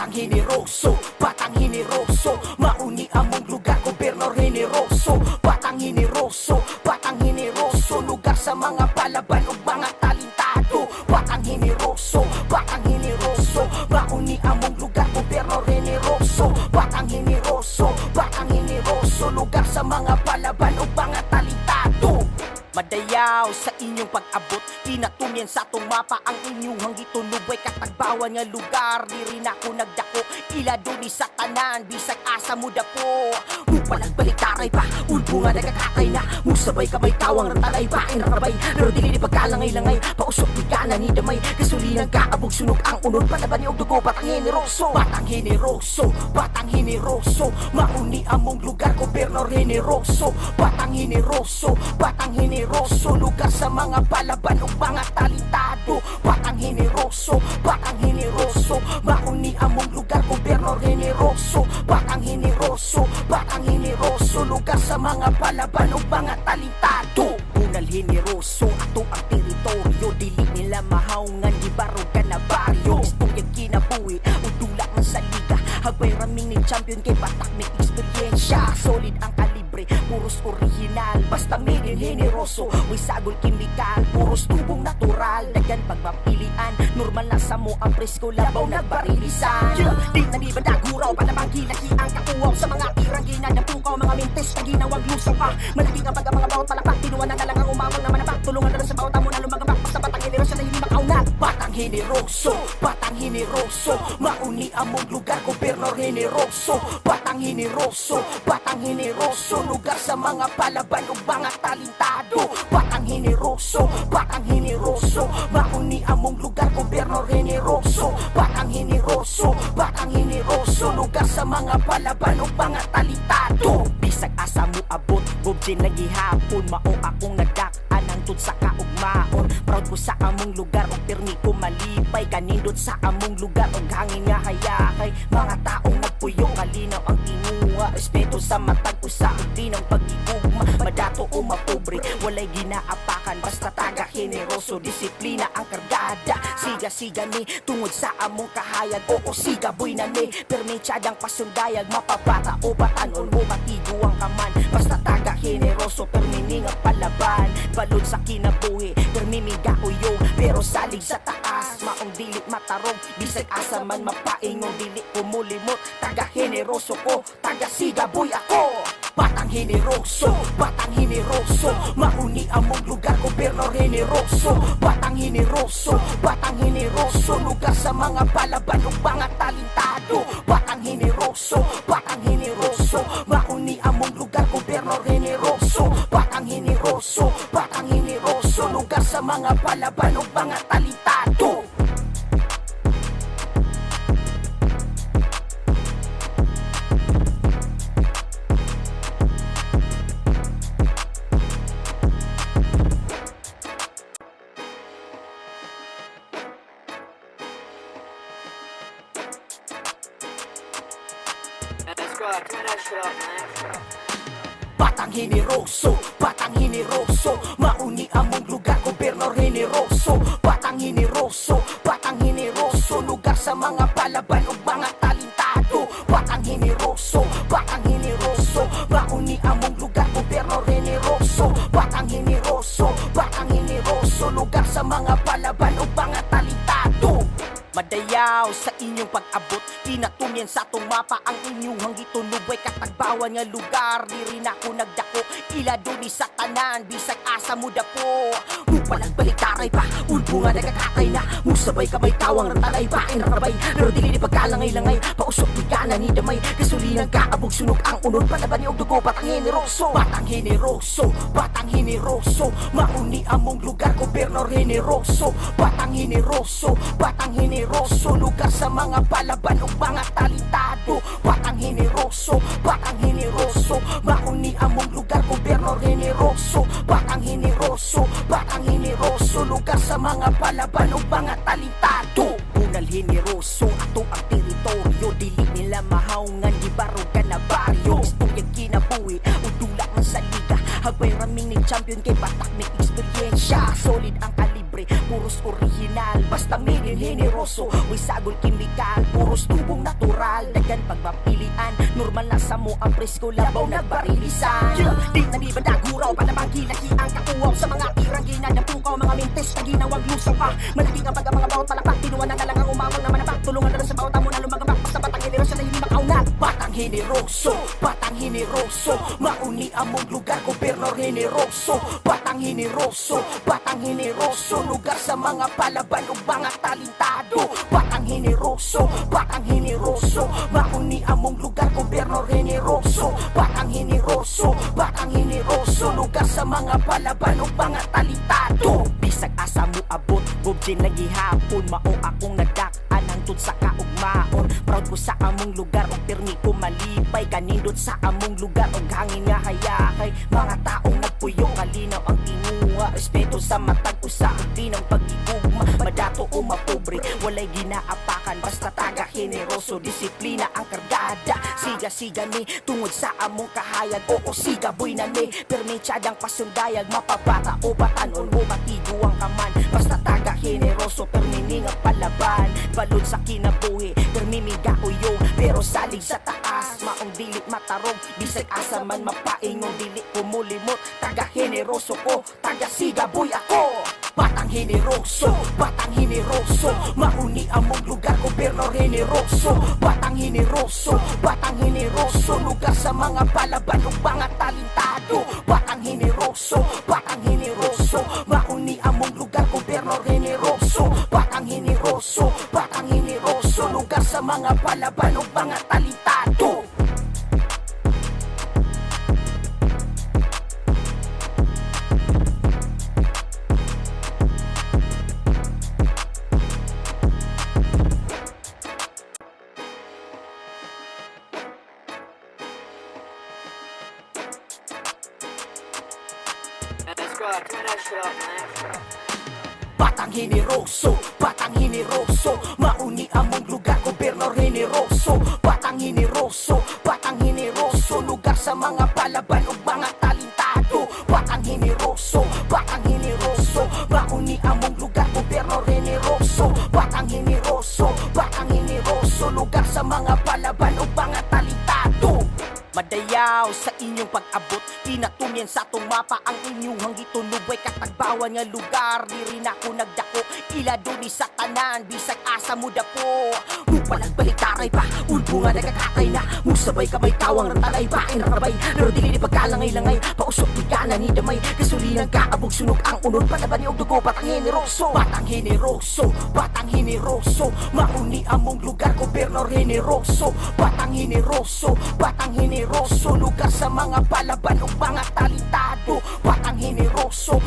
batang generoso, batang generoso, mauni among lugar, gobernador generoso, batang generoso, batang generoso, lugar sa mga palaban ug mga talentado, batang generoso, mauni among lugar, gobernador generoso, batang generoso, lugar sa mga palaban ug mga talentado. Madayaw sa inyong pag-abot, pinatumian sa tong mapa ang inyong gitunubay katagbawan nga lugar. Diri na ko nagdako, ila duni sa tanan, bisag asa mo dapo. Mupalag baliktaray pa, ulbo nga nagkakakay na, musabay kamay tawang rantalay pa, inarabay, pero dili ni pagkalangay-langay, pausok di ka na ni damay, kasulinang kaabog sunog ang unod, palaban ni og dugo, batang generoso, batang generoso, batang generoso, mauni among lugar, gobernador generoso, batang generoso, lugar sa mga palaban ug mga talentado, batang generoso, mauni among lugar, gobernador generoso, batang generoso, lugar sa mga palaban ug mga talentado. Unal generoso, ato ang teritoryo, dili nila mahawngan, di barog ka na baryo, istoryang kinabuhi, udula man sa liga, hagbay raming ni champion kay batak may eksperyensya, solid ang kalibre, puros original, basta milin generoso, may sagol kimikal, puros tubong natural, dagan pagmapilian, normal na sa mo ang presko, labaw nagbarilisan, di na ni bandaguraw, panamang kilaki ang kakuwaw, sa mga tirang ginadapukaw, mga mintes na ginawag lusaw pa, malaki nga pag ang mga bawat palakpak, tinuwan na lang ang umamang na manapak, tulungan na lang sa bawat amo na lumagabak, basta batang generoso na hindi makaunat, batang generoso, mauni among lugar, gobernador generoso, batang generoso, lugar sa mga palaban ug mga talentado, batang generoso, mauni among lugar, gobernador generoso, batang generoso, lugar sa mga palaban ug mga talentado. Bisag asa mo abot, bubjin lagi hapon, mao akong nadak-an hangtod sa kaugmaon, proud ko sa among lugar ug permi ko malipay, kanindot sa among lugar ug hangin nga hayakay, mga taong nagpuyo kalinaw ang tinguha, respeto sa matag usa ug di ng pagigugma, madato o mapobre, walay ginaapakan, basta taga generoso, disiplina ang kargada, siga ni tungod sa among kahayag, oo siga boy na ni, permi tsadang pasundayag, mapabata o batanon mo batigo ang kaman, basta taga generoso, permi nga palaban, balod sa kinabuhi, permi miga uyo, pero salig sa taas, maong dili matarong, bisag asa man mapaingong, dili umulimot, taga generoso ko, taga siga boy ako. Batang generoso, mauni among lugar, gobernador generoso, batang generoso, lugar sa mga palaban ug mga talentado, batang generoso, mauni among lugar, gobernador generoso, batang generoso, lugar sa mga palaban ug mga talentado. Let's go, turn that shit up, man. Batang generoso, mauni among lugar, gobernador generoso, batang generoso, lugar sa mga palaban ug mga talentado, batang generoso, mauni among lugar, gobernador generoso, batang generoso, lugar sa mga palaban ug mga talentado. Madayaw sa inyong pag-abot, pinatumian sa tong mapa ang inyong gitunubay katagbawan nga lugar. Diri na ko nagdako, ila duni sa tanan, bisag asa mo dapo. Mupalag baliktaray pa, ulbo nga nagkakakay na, musabay kamay tawang rantalay pa, inarabay, pero dili ni pagkalangay-langay, pausok di ka na ni damay, kasulinang kaabog sunog ang unod, palaban ni og dugo, batang generoso, mauni among lugar, gobernador generoso, batang generoso, lugar sa mga palaban ug mga talentado, batang generoso, mauni among lugar, gobernador generoso, batang generoso, lugar sa mga palaban ug mga talentado. Unal generoso, ato ang teritoryo, dili nila mahawngan, di barog ka na baryo, istoryang kinabuhi, udula man sa liga, hagbay raming ni champion kay batak may eksperyensya, solid ang kalibre, puros original, basta milin generoso, may sagol kimikal, puro puros tubong natural. Dagan pagmapilian, normal na sa mo ang presko, labaw nagbarilisan. Di nanibanda guraw, panamang kilaki ang katuwaw sa mga tirang ginadapukaw, mga mintes na ginawang lusaw pa. Malaki ang pag mga bawat palakpak, tinuwan na lang ang umawang na manapak. Tulungan na rin sa bawat amo na lumagabak, basta batang generasyon na hindi makaunat. Batang hiniroso, mauni among lugar, gobernador hiniroso. Batang hiniroso, lugar sa mga palaban ug mga talentado. Batang hiniroso, mauni among lugar, gobernador hiniroso. Batang hiniroso, lugar sa mga palaban ug mga talentado. Bisag asa mo abot, bubjin lagi hapon, mao akong nadak-an hangtod sa kaugmaon. Proud ko sa among lugar ug pirmi ko malipay, kanindot sa among lugar ug hangin nga hayakay. Mga taong nagpuyo kalinaw ang tinguha, respeto sa matag usa ug di ng pagigugma. Madato o mapobre, walay ginaapakan, basta taga generoso, disiplina ang kargada. Siga-siga ni tungod sa among kahayag, oo siga boy na ni pirmi tsadang pasundayag, mapabata o batanon o batigo ang kaman. Basta taga generoso, pirmi nga palaban, balod sa kinabuhi, pirmi miga uyo, pero salig sa taas, maong dili matarong, bisag asa man mapaingong, dili ko mulimot. Taga generoso ko, taga siga boy ako. Batang hiniroso, mauni among lugar, gobernador hiniroso. Batang hiniroso, lugar sa mga palaban ug mga talentado. Batang hiniroso, mauni among lugar, gobernador hiniroso. Batang hiniroso, lugar sa mga palaban ug mga talentado. Let's go, turn that shit off, man. Batang hiniroso, mauni among lugar, gobernador hiniroso. Batang hiniroso, lugar sa mga palaban ug mga talentado. Batang hiniroso, mauni among lugar, gobernador hiniroso. Batang hiniroso, lugar sa mga palaban ug mga talentado. Madayaw sa inyong pag-abot, pinatumyan sa tong mapa ang inyong gitunubay katagbawan nga lugar. Diri na ko nagdako, ila duni sa tanan, bisag asa mo dapo. Mupalag balitaray pa, ulbo nga nagkakatay na, musabay kamay tawang rantalay ba ay narabay. Pero dili ni pagkalangay-langay, pausok di ka na ni damay, kasulinan ka abog sunog ang unod, palaban ni og dugo. Batang hiniroso, mauni among lugar, gobernador hiniroso. Batang hiniroso, lugar sa mga palaban ug mga talentado. Batang hiniroso,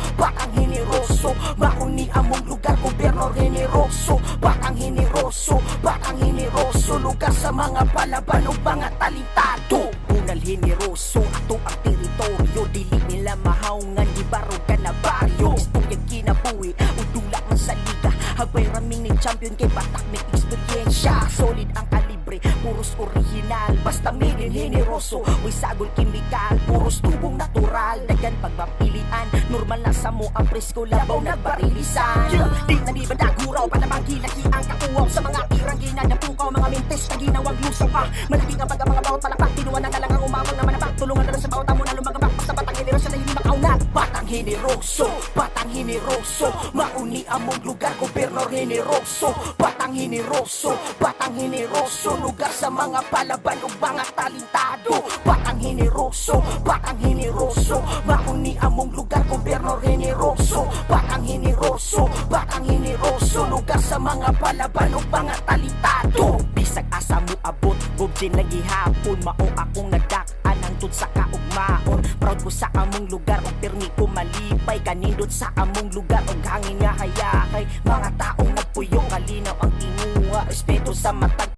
mauni among lugar, gobernador hiniroso. Batang hiniroso, lugar sa mga palaban ug mga talentado. Unal hiniroso, ato ang teritoryo, dili nila mahawngan, gibarog ka na baryo. Istoryang kinabuhi, udula man sa liga, hagbay raming ni champion kay batak may eksperyensya. Solid ang kalibre, puros original, basta milin hiniroso. Uy sagol kimikal, puros tubong natural. Dagan pagmapilian, normal na sa mo ang presko, labaw nagbarilisan. Di nanibanda guraw, panamang kilaki ang katuwaw sa mga tirang ginadapukaw, mga mintes na ginawang lusaw pa. Malaki ang pag mga bawat palakpak, tinuwan na lang ang umawang na manapak. Tulungan na rin sa bawat amo na lumagabak, basta batang generasyon na hindi makaunat. Batang hiniroso, mauni among lugar, gobernador hiniroso. Batang hiniroso, lugar sa mga palaban ug mga talentado. Batang hiniroso, mauni among lugar, gobernador hiniroso. Batang hiniroso, lugar sa mga palaban ug mga talentado. Bisag asa mo abot, bubjin lagi hapon, mao akong nadak-an hangtod sa kaugmaon. Proud ko sa among lugar ug pirmi ko malipay, kanindot sa among lugar ug hangin nga hayakay. Mga taong nagpuyo kalinaw ang tinguha, respeto sa matag